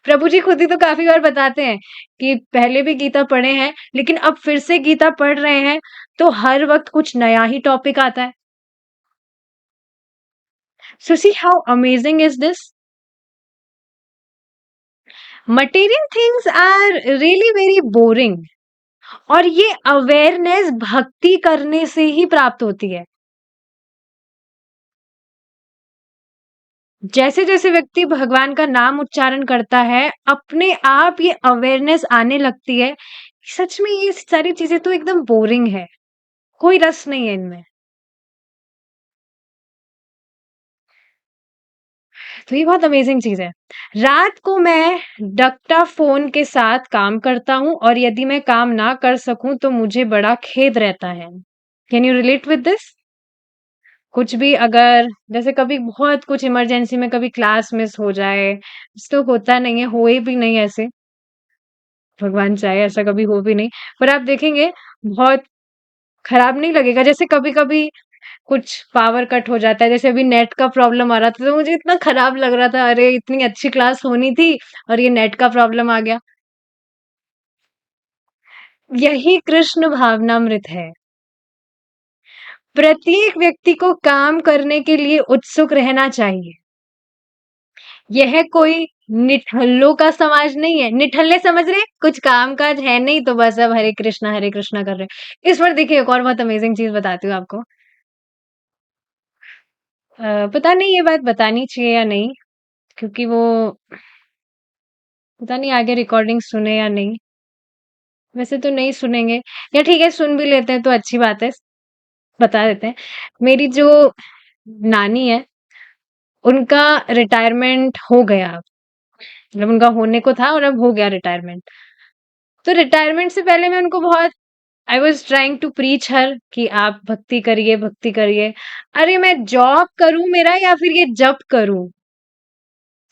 प्रभु जी खुद ही तो काफ़ी बार बताते हैं कि पहले भी गीता पढ़े हैं, लेकिन अब फिर से गीता पढ़ रहे हैं, तो हर वक़्त कुछ नया ही टॉपिक आता है। So see how amazing is this? Material things are really very boring. और ये अवेयरनेस भक्ति करने से ही प्राप्त होती है। जैसे-जैसे व्यक्ति भगवान का नाम उच्चारण करता है, अपने आप ये अवेयरनेस आने लगती है, सच में ये सारी चीज़ें तो एकदम बोरिंग है, कोई रस नहीं है इनमें। तो ये बहुत अमेजिंग चीज़ है। रात को मैं डक्टा फ़ोन के साथ काम करता हूँ और यदि मैं काम ना कर सकूँ तो मुझे बड़ा खेद रहता है। Can you relate with this? कुछ भी अगर जैसे कभी बहुत कुछ इमरजेंसी में कभी क्लास मिस हो जाए, तो होता नहीं है, होए भी नहीं ऐसे, भगवान चाहे ऐसा कभी हो भी नहीं। पर आप देखेंगे बहुत खराब नहीं लगेगा जैसे कभी-कभी कुछ पावर कट हो जाता है, जैसे अभी नेट का प्रॉब्लम आ रहा था, तो मुझे इतना खराब लग रहा था, अरे! इतनी अच्छी क्लास होनी थी और ये नेट का प्रॉब्लम आ गया। यही कृष्ण भावनामृत है। प्रत्येक व्यक्ति को काम करने के लिए उत्सुक रहना चाहिए। यह कोई निठल्लों का समाज नहीं है। निठल्ले समझ रहे हैं? कुछ काम-काज है नहीं तो बस अब हरे कृष्णा कर रहे हैं। इस पर देखिए एक और बहुत अमेज़िंग चीज़ बताती हूँ आपको। पता नहीं ये बात बतानी चाहिए या नहीं क्योंकि वो पता नहीं आगे रिकॉर्डिंग सुने या नहीं। वैसे तो नहीं सुनेंगे या ठीक है सुन भी लेते हैं तो अच्छी बात है, बता देते हैं। मेरी जो नानी है, उनका रिटायरमेंट हो गया अब। मतलब उनका होने को था और अब हो गया रिटायरमेंट। तो रिटायरमेंट से पहले मैं उनको बहुत I was trying to preach her कि आप भक्ति करिए, भक्ति करिए। अरे मैं जॉब करूँ मेरा या फिर ये जप करूँ?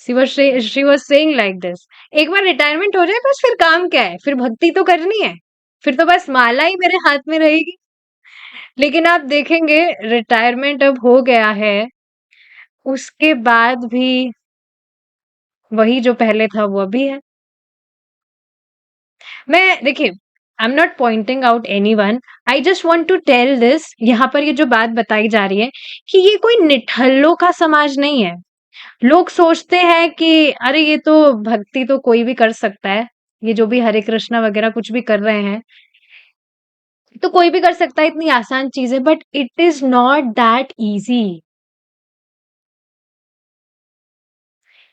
She was saying like this. एक बार रिटायरमेंट हो जाए बस फिर काम क्या है? फिर भक्ति तो करनी है। फिर तो बस माला ही मेरे हाथ में रहेगी। लेकिन आप देखेंगे रिटायरमेंट अब हो गया है, उसके बाद भी वही जो पहले था वो अभी है। मैं देखिए I am not pointing out anyone, I just want to tell this यहाँ पर ये जो बात बताई जा रही है कि ये कोई निठल्लों का समाज नहीं है। लोग सोचते हैं कि अरे ये तो भक्ति तो कोई भी कर सकता है, ये जो भी हरे कृष्णा वगैरह कुछ भी कर रहे हैं तो कोई भी कर सकता है, इतनी आसान चीज है, but it is not that easy.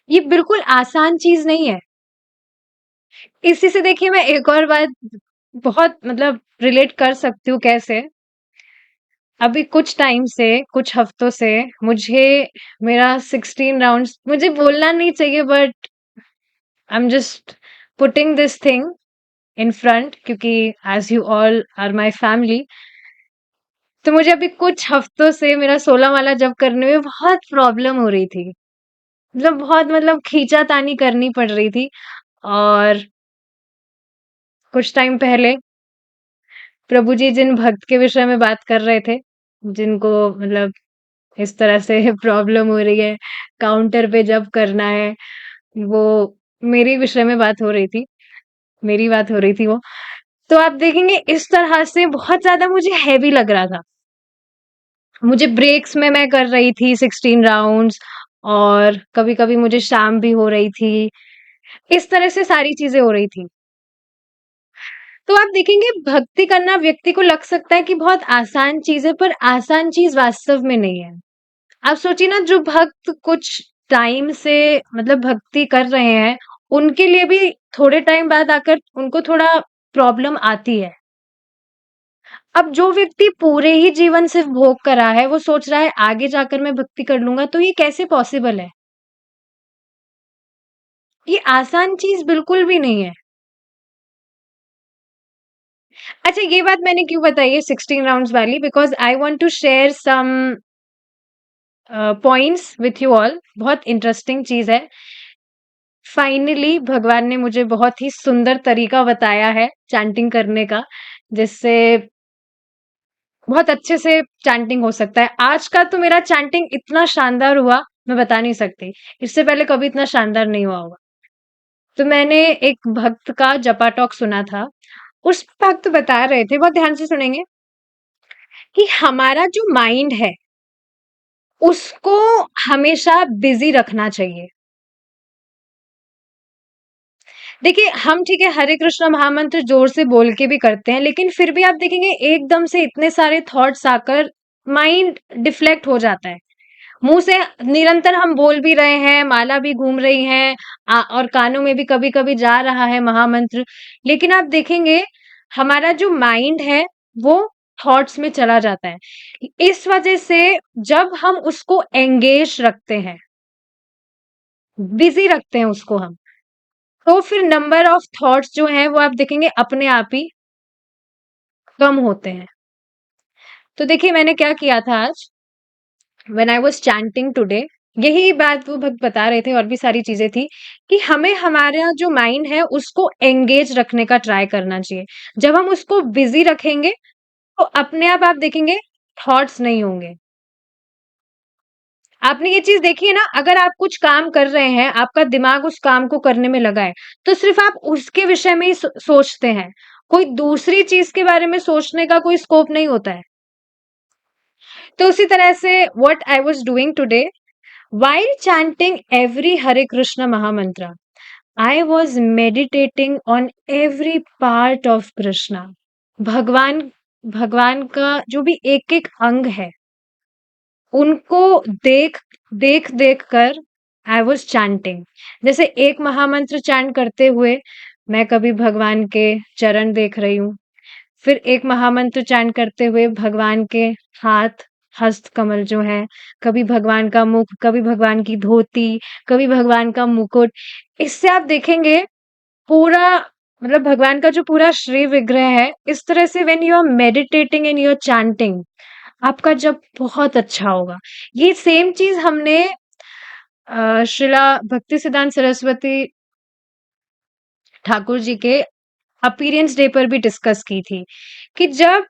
ये बिल्कुल आसान चीज नहीं है। इसी से देखिए मैं एक और बात बहुत मतलब रिलेट कर सकती हूँ कैसे। अभी कुछ टाइम से कुछ हफ्तों से मुझे मेरा 16 राउंड्स मुझे बोलना नहीं चाहिए but I am just putting this thing in front क्योंकि as you all are my family, तो मुझे अभी कुछ हफ्तों से मेरा 16 वाला जब करने में बहुत प्रॉब्लम हो रही थी। मतलब बहुत मतलब खींचातानी करनी पड़ रही थी। और कुछ टाइम पहले प्रभु जी जिन भक्त के विषय में बात कर रहे थे, जिनको मतलब इस तरह से प्रॉब्लम हो रही है, काउंटर पे जब करना है, वो मेरे विषय में बात हो रही थी, मेरी बात हो रही थी वो। तो आप देखेंगे इस तरह से बहुत ज़्यादा मुझे हेवी लग रहा था। मुझे ब्रेक्स में मैं कर रही थी 16 राउंड्स और कभी-कभी मुझे शाम भी हो रही थी। इस तरह से सारी चीज़ें हो रही थी। तो आप देखेंगे भक्ति करना व्यक्ति को लग सकता है कि बहुत आसान चीज़ है, पर आसान चीज़ वास्तव में नहीं है। आप सोचिए ना जो भक्त कुछ टाइम से मतलब भक्ति कर रहे हैं, उनके लिए भी थोड़े टाइम बाद आकर उनको थोड़ा प्रॉब्लम आती है। अब जो व्यक्ति पूरे ही जीवन सिर्फ भोग करा है, वो सोच रहा है आगे जाकर मैं भक्ति कर लूँगा, तो ये कैसे पॉसिबल है? ये आसान चीज़ बिल्कुल भी नहीं है। अच्छा ये बात मैंने क्यों बताई है 16 राउंड्स वाली because I want to share some points with you all. बहुत इंटरेस्टिंग चीज़ है। फाइनली भगवान ने मुझे बहुत ही सुंदर तरीका बताया है चैंटिंग करने का, जिससे बहुत अच्छे से चैंटिंग हो सकता है। आज का तो मेरा चैंटिंग इतना शानदार हुआ, मैं बता नहीं सकती। इससे पहले कभी इतना शानदार नहीं हुआ होगा। तो मैंने एक भक्त का जपा टॉक सुना था। उस भक्त बता रहे थे, बहुत ध्यान से सुनेंगे, कि हमारा जो माइंड है उसको हमेशा बिजी रखना चाहिए। देखिए, हम ठीक है हरे कृष्ण महामंत्र जोर से बोल के भी करते हैं, लेकिन फिर भी आप देखेंगे एकदम से इतने सारे थॉट्स आकर माइंड डिफ्लेक्ट हो जाता है। मुंह से निरंतर हम बोल भी रहे हैं, माला भी घूम रही है, और कानों में भी कभी कभी जा रहा है महामंत्र, लेकिन आप देखेंगे हमारा जो माइंड है वो थॉट्स में चला जाता है। इस वजह से जब हम उसको एंगेज रखते हैं, बिजी रखते हैं उसको हम, तो फिर नंबर ऑफ थॉट्स जो हैं वो आप देखेंगे अपने आप ही कम होते हैं। तो देखिए मैंने क्या किया था आज, when I was chanting today, यही बात वो भक्त बता रहे थे, और भी सारी चीजें थी, कि हमें हमारा जो माइंड है उसको एंगेज रखने का ट्राई करना चाहिए। जब हम उसको बिजी रखेंगे तो अपने आप देखेंगे थॉट्स नहीं होंगे। आपने ये चीज देखी है ना, अगर आप कुछ काम कर रहे हैं, आपका दिमाग उस काम को करने में लगा है, तो सिर्फ आप उसके विषय में ही सोचते हैं, कोई दूसरी चीज के बारे में सोचने का कोई स्कोप नहीं होता है। तो उसी तरह से what I was doing today while chanting every Hare Krishna Mahamantra, I was meditating on every part of Krishna. भगवान भगवान का जो भी एक एक अंग है उनको देख देख देख कर आई वॉज चैंटिंग। जैसे एक महामंत्र चैंट करते हुए मैं कभी भगवान के चरण देख रही हूँ, फिर एक महामंत्र चैंट करते हुए भगवान के हाथ, हस्त कमल जो है, कभी भगवान का मुख, कभी भगवान की धोती, कभी भगवान का मुकुट। इससे आप देखेंगे पूरा, मतलब भगवान का जो पूरा श्री विग्रह है, इस तरह से when you are meditating and you are chanting, आपका जब बहुत अच्छा होगा। ये सेम चीज हमने श्रीला भक्ति सिद्धांत सरस्वती ठाकुर जी के अपीयरेंस डे पर भी डिस्कस की थी, कि जब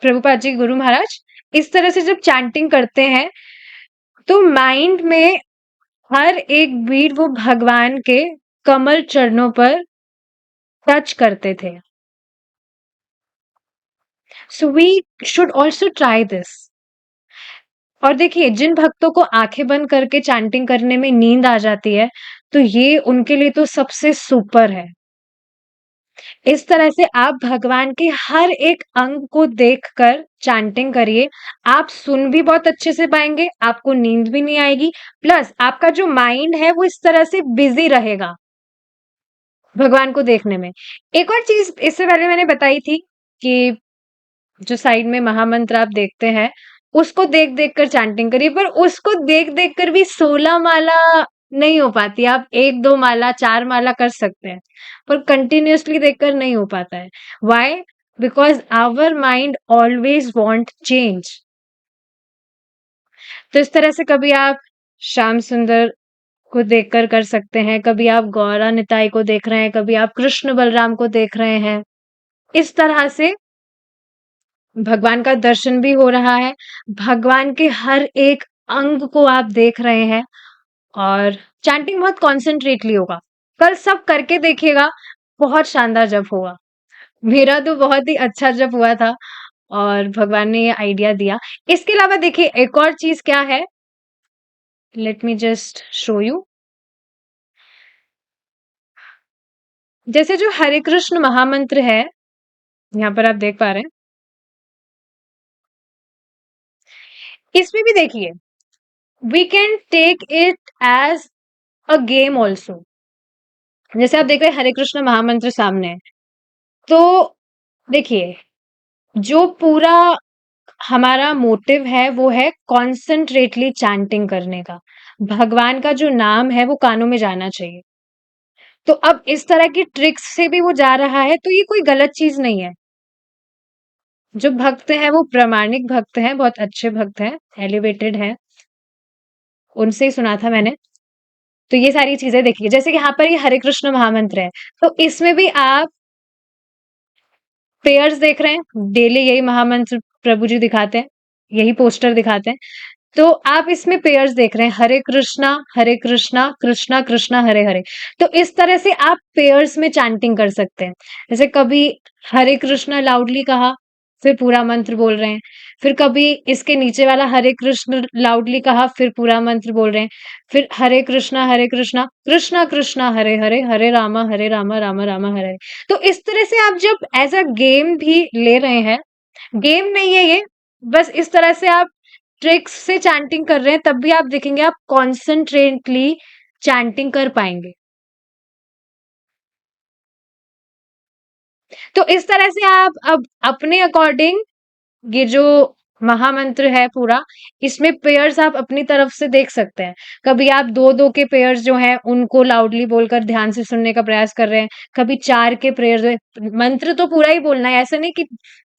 प्रभुपाद जी गुरु महाराज इस तरह से जब चैंटिंग करते हैं तो माइंड में हर एक बीट वो भगवान के कमल चरणों पर टच करते थे। So we should also try this. और देखिए जिन भक्तों को आंखें बंद करके चैंटिंग करने में नींद आ जाती है, तो ये उनके लिए तो सबसे सुपर है। इस तरह से आप भगवान के हर एक अंग को देखकर चैंटिंग करिए। आप सुन भी बहुत अच्छे से पाएंगे, आपको नींद भी नहीं आएगी, प्लस आपका जो माइंड है वो इस तरह से बिजी रहेगा भगवान को देखने में। एक और चीज इससे पहले मैंने बताई थी कि जो साइड में महामंत्र आप देखते हैं उसको देख देख कर चैंटिंग करिए, पर उसको देख देख कर भी 16 माला नहीं हो पाती। आप 1-2 माला, 4 माला कर सकते हैं, पर कंटिन्यूअसली देखकर नहीं हो पाता है। Why? Because our mind always want change. तो इस तरह से कभी आप श्याम सुंदर को देखकर कर सकते हैं, कभी आप गौरा निताई को देख रहे हैं, कभी आप कृष्ण बलराम को देख रहे हैं। इस तरह से भगवान का दर्शन भी हो रहा है, भगवान के हर एक अंग को आप देख रहे हैं, और चैंटिंग बहुत कॉन्सेंट्रेटली होगा। कल सब करके देखिएगा, बहुत शानदार जप होगा। मेरा तो बहुत ही अच्छा जप हुआ था, और भगवान ने ये आइडिया दिया। इसके अलावा देखिए एक और चीज क्या है, let me just show you. जैसे जो हरे कृष्ण महामंत्र है, यहाँ पर आप देख पा रहे हैं, इसमें भी देखिए we can take it as a game also. जैसे आप देख रहे हैं हरे कृष्ण महामंत्र सामने है, तो देखिए जो पूरा हमारा मोटिव है वो है कॉन्सेंट्रेटली चैंटिंग करने का। भगवान का जो नाम है वो कानों में जाना चाहिए। तो अब इस तरह की ट्रिक्स से भी वो जा रहा है, तो ये कोई गलत चीज नहीं है। जो भक्त हैं वो प्रामाणिक भक्त हैं, बहुत अच्छे भक्त हैं, एलिवेटेड हैं। उनसे ही सुना था मैंने। तो ये सारी चीजें देखिए, जैसे कि यहाँ पर ये हरे कृष्ण महामंत्र है, तो इसमें भी आप पेयर्स देख रहे हैं, डेली यही महामंत्र प्रभु जी दिखाते हैं, यही पोस्टर दिखाते हैं। तो आप इसमें पेयर्स देख रहे हैं, हरे कृष्णा कृष्णा कृष्णा हरे हरे। तो इस तरह से आप पेयर्स में चैंटिंग कर सकते हैं। जैसे कभी हरे कृष्णा लाउडली कहा, फिर पूरा मंत्र बोल रहे हैं। फिर कभी इसके नीचे वाला हरे कृष्ण लाउडली कहा, फिर पूरा मंत्र बोल रहे हैं। फिर हरे कृष्णा कृष्णा कृष्णा हरे हरे, हरे रामा रामा रामा हरे हरे। तो इस तरह से आप जब एज अ गेम भी ले रहे हैं, गेम नहीं है ये, बस इस तरह से आप ट्रिक्स से चैंटिंग कर रहे हैं, तब भी आप देखेंगे आप कॉन्सेंट्रेटली चैंटिंग कर पाएंगे। तो इस तरह से आप अब अपने अकॉर्डिंग ये जो महामंत्र है पूरा, इसमें पेयर्स आप अपनी तरफ से देख सकते हैं। कभी आप दो दो के पेयर्स जो हैं उनको लाउडली बोलकर ध्यान से सुनने का प्रयास कर रहे हैं, कभी चार के पेयर्स, मंत्र तो पूरा ही बोलना है, ऐसा नहीं कि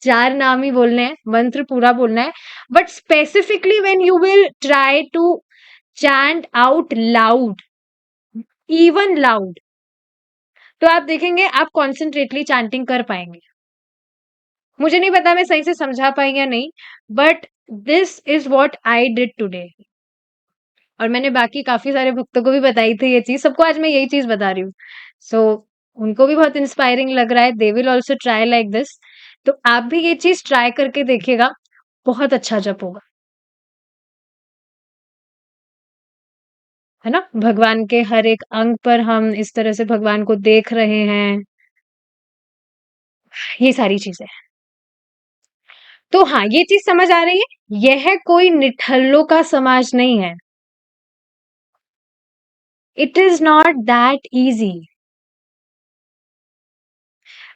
चार नाम ही बोलने हैं, मंत्र पूरा बोलना है। But specifically when you will try to chant out loud, even loud, तो आप देखेंगे आप कॉन्सेंट्रेटली चैंटिंग कर पाएंगे। मुझे नहीं पता मैं सही से समझा पाई या नहीं, but this is what I did today. और मैंने बाकी काफी सारे भक्तों को भी बताई थी ये चीज, सबको आज मैं यही चीज बता रही हूँ। सो उनको भी बहुत इंस्पायरिंग लग रहा है, they will also try like this. तो आप भी ये चीज ट्राई करके देखिएगा, बहुत अच्छा जप होगा, है ना। भगवान के हर एक अंग पर हम इस तरह से भगवान को देख रहे हैं, ये सारी चीजें। तो हाँ, ये चीज समझ आ रही है, यह कोई निठल्लों का समाज नहीं है। It is not that easy.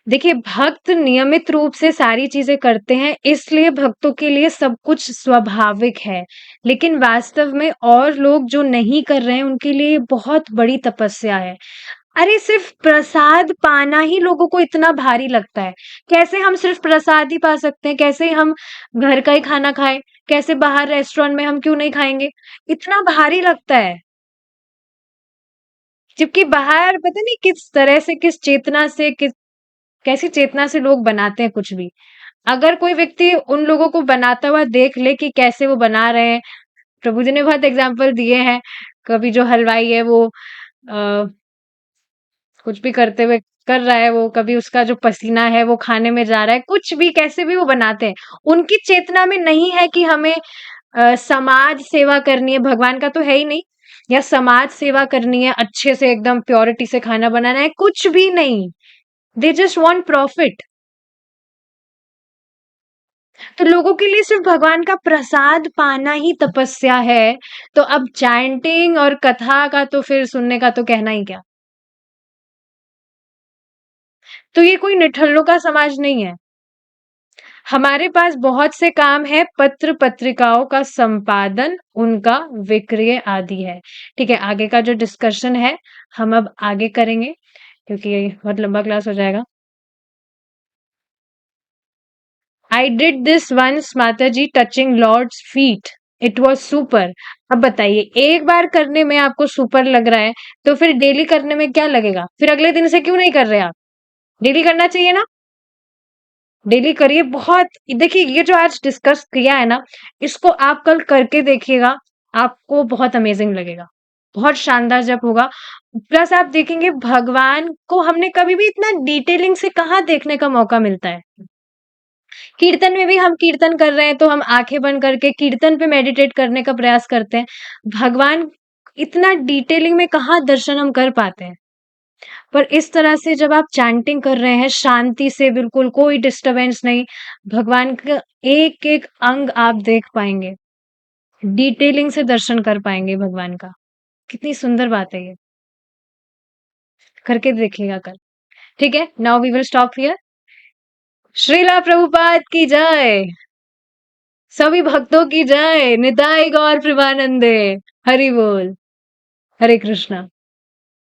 देखिए, भक्त नियमित रूप से सारी चीजें करते हैं, इसलिए भक्तों के लिए सब कुछ स्वाभाविक है। लेकिन वास्तव में और लोग जो नहीं कर रहे हैं, उनके लिए ये बहुत बड़ी तपस्या है। अरे सिर्फ प्रसाद पाना ही लोगों को इतना भारी लगता है। कैसे हम सिर्फ प्रसाद ही पा सकते हैं? कैसे हम घर का ही खाना खाएं? कैसे बाहर रेस्टोरेंट में हम क्यों नहीं खाएंगे? इतना भारी लगता है। जबकि बाहर पता नहीं किस तरह से, किस चेतना से, कैसी चेतना से लोग बनाते हैं कुछ भी। अगर कोई व्यक्ति उन लोगों को बनाता हुआ देख ले कि कैसे वो बना रहे हैं, प्रभु जी ने बहुत एग्जाम्पल दिए हैं। कभी जो हलवाई है वो कुछ भी करते हुए कर रहा है, वो कभी उसका जो पसीना है वो खाने में जा रहा है, कुछ भी कैसे भी वो बनाते हैं। उनकी चेतना में नहीं है कि हमें समाज सेवा करनी है, भगवान का तो है ही नहीं, या समाज सेवा करनी है, अच्छे से एकदम प्योरिटी से खाना बनाना है, कुछ भी नहीं। They just want profit. तो लोगों के लिए सिर्फ भगवान का प्रसाद पाना ही तपस्या है। तो अब चैंटिंग और कथा का तो फिर सुनने का तो कहना ही क्या। तो ये कोई निठल्लों का समाज नहीं है। हमारे पास बहुत से काम है, पत्र पत्रिकाओं का संपादन, उनका विक्रय आदि है। ठीक है, आगे का जो डिस्कशन है हम अब आगे करेंगे, क्योंकि बहुत लंबा क्लास हो जाएगा। आई डिड दिस वंस माता जी touching lord's feet, it was super. अब बताइए, एक बार करने में आपको सुपर लग रहा है, तो फिर डेली करने में क्या लगेगा? फिर अगले दिन से क्यों नहीं कर रहे आप? डेली करना चाहिए ना। डेली करिए। बहुत देखिए, ये जो आज डिस्कस किया है ना, इसको आप कल करके देखिएगा, आपको बहुत अमेजिंग लगेगा, बहुत शानदार जब होगा। प्लस आप देखेंगे भगवान को हमने कभी भी इतना डिटेलिंग से कहाँ देखने का मौका मिलता है। कीर्तन में भी हम कीर्तन कर रहे हैं तो हम आंखें बंद करके कीर्तन पे मेडिटेट करने का प्रयास करते हैं। भगवान इतना डिटेलिंग में कहाँ दर्शन हम कर पाते हैं। पर इस तरह से जब आप चैंटिंग कर रहे हैं शांति से, बिल्कुल कोई डिस्टरबेंस नहीं, भगवान का एक एक अंग आप देख पाएंगे, डिटेलिंग से दर्शन कर पाएंगे भगवान का। कितनी सुंदर बात है ये, करके देखिएगा कल। ठीक है, now we will stop here. Srila Prabhupada की जय, सभी भक्तों की जय, निताई गौर प्रेमानंदे, हरि बोल, हरे कृष्णा।